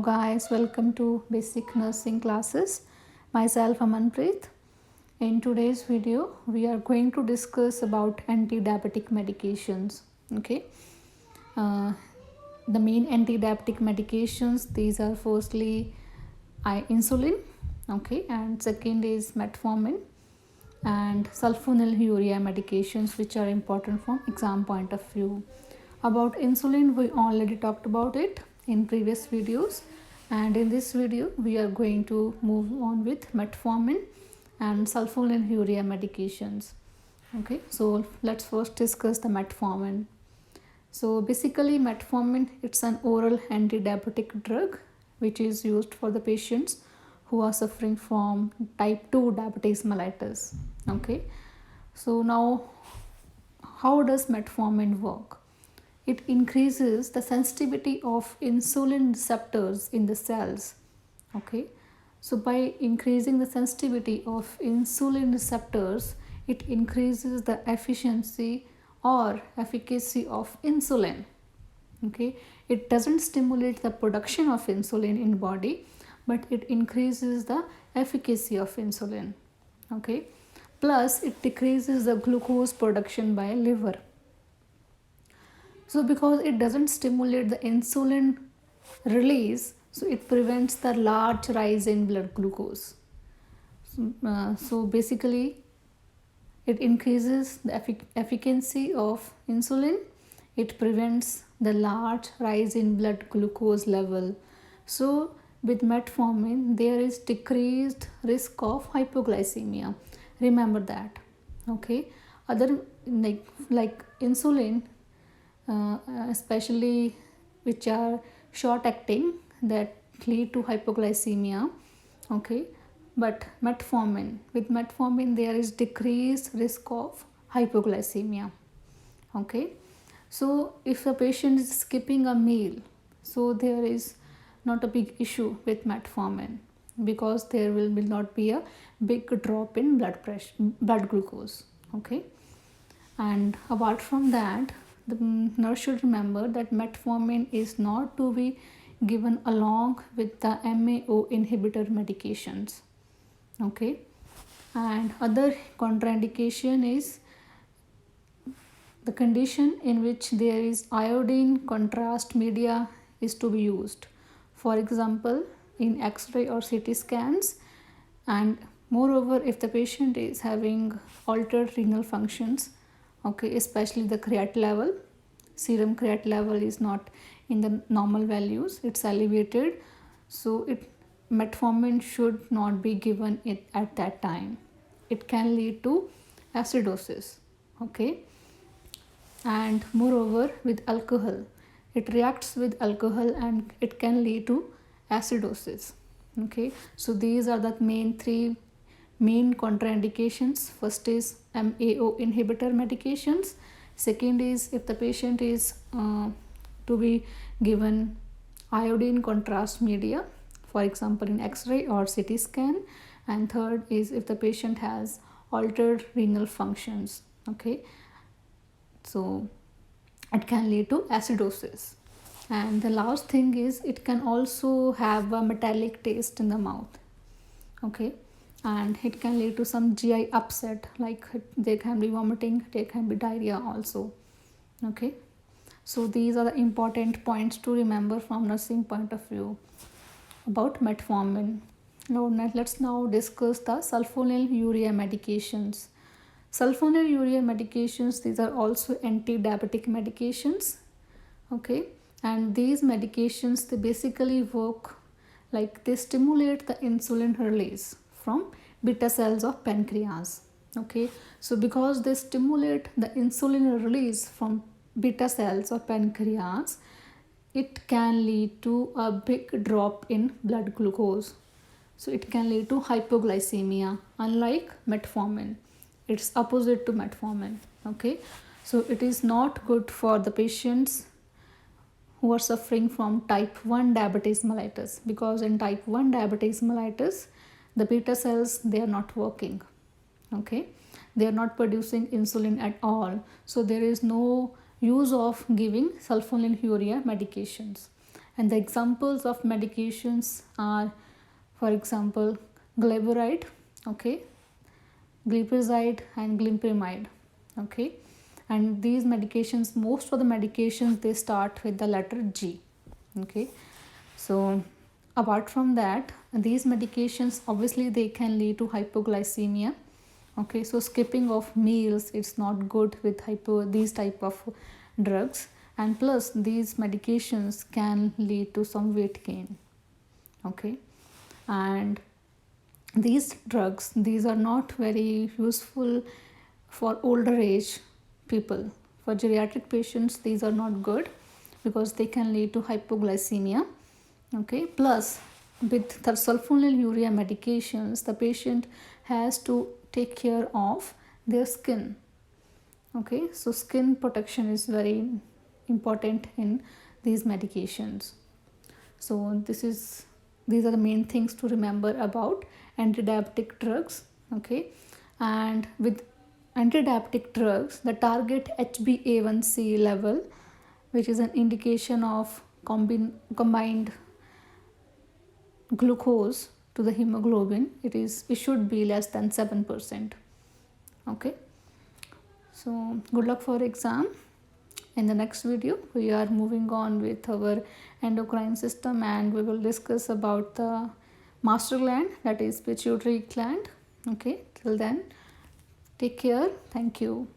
Guys, welcome to Basic Nursing Classes. Myself Amanpreet. In today's video, we are going to discuss about anti-diabetic medications. Okay, uh, the main anti-diabetic medications, these are firstly insulin, okay, and second is metformin and sulfonylurea medications, which are important from exam point of view. About insulin, we already talked about it in previous videos, and in this video we are going to move on with metformin and sulfonylurea medications. Okay, so let's first discuss the metformin. So basically metformin, it's an oral anti-diabetic drug which is used for the patients who are suffering from type 2 diabetes mellitus. Okay, so now how does metformin work? It increases the sensitivity of insulin receptors in the cells. Okay, so by increasing the sensitivity of insulin receptors, it increases the efficiency or efficacy of insulin. Okay, it doesn't stimulate the production of insulin in body, but it increases the efficacy of insulin. Okay, plus it decreases the glucose production by liver. So because it doesn't stimulate the insulin release, so it prevents the large rise in blood glucose. So basically it increases the efficacy of insulin. It prevents the large rise in blood glucose level. So with metformin there is decreased risk of hypoglycemia. Remember that. Okay, other like insulin, especially which are short acting, that lead to hypoglycemia. Okay, but with metformin there is decreased risk of hypoglycemia. Okay, so if the patient is skipping a meal, so there is not a big issue with metformin, because there will not be a big drop in blood glucose. Okay, and apart from that, the nurse should remember that metformin is not to be given along with the MAO inhibitor medications. Okay, and other contraindication is the condition in which there is iodine contrast media is to be used. For example, in X-ray or CT scans, and moreover if the patient is having altered renal functions, okay, especially the creat level, serum creat level is not in the normal values, it's elevated, so metformin should not be given at that time. It can lead to acidosis. Okay, and moreover with alcohol, it reacts with alcohol and it can lead to acidosis. Okay, so these are the three main contraindications. First is MAO inhibitor medications. Second is if the patient is to be given iodine contrast media, for example in X-ray or CT scan. And third is if the patient has altered renal functions. Okay, so it can lead to acidosis. And the last thing is it can also have a metallic taste in the mouth. Okay, and it can lead to some GI upset, like there can be vomiting, there can be diarrhea also. Okay, so these are the important points to remember from nursing point of view about metformin. Now let's discuss the sulfonylurea medications. Sulfonylurea medications, these are also anti-diabetic medications. Okay, and these medications, they basically work like they stimulate the insulin release from beta cells of pancreas. Okay, so because they stimulate the insulin release from beta cells of pancreas, it can lead to a big drop in blood glucose. So it can lead to hypoglycemia, unlike metformin. It's opposite to metformin. Okay, so it is not good for the patients who are suffering from type 1 diabetes mellitus, because in type 1 diabetes mellitus the beta cells, they are not working. Okay, they are not producing insulin at all, so there is no use of giving sulfonylurea medications. And the examples of medications are, for example, gleburide, okay, glipizide and glimprimide, okay. And these medications, most of the medications, they start with the letter G, okay. So apart from that, these medications obviously they can lead to hypoglycemia, okay. So skipping of meals, it's not good with these type of drugs, and plus these medications can lead to some weight gain, okay. And these drugs, these are not very useful for older age people. For geriatric patients, these are not good because they can lead to hypoglycemia, okay. Plus with the sulfonylurea medications, the patient has to take care of their skin, okay. So skin protection is very important in these medications. So these are the main things to remember about antidiabetic drugs, okay. And with antidiabetic drugs, the target HbA1c level, which is an indication of combined glucose to the hemoglobin, it should be less than 7%, okay. So good luck for exam. In the next video, we are moving on with our endocrine system, and we will discuss about the master gland, that is pituitary gland, okay. Till then, take care. Thank you.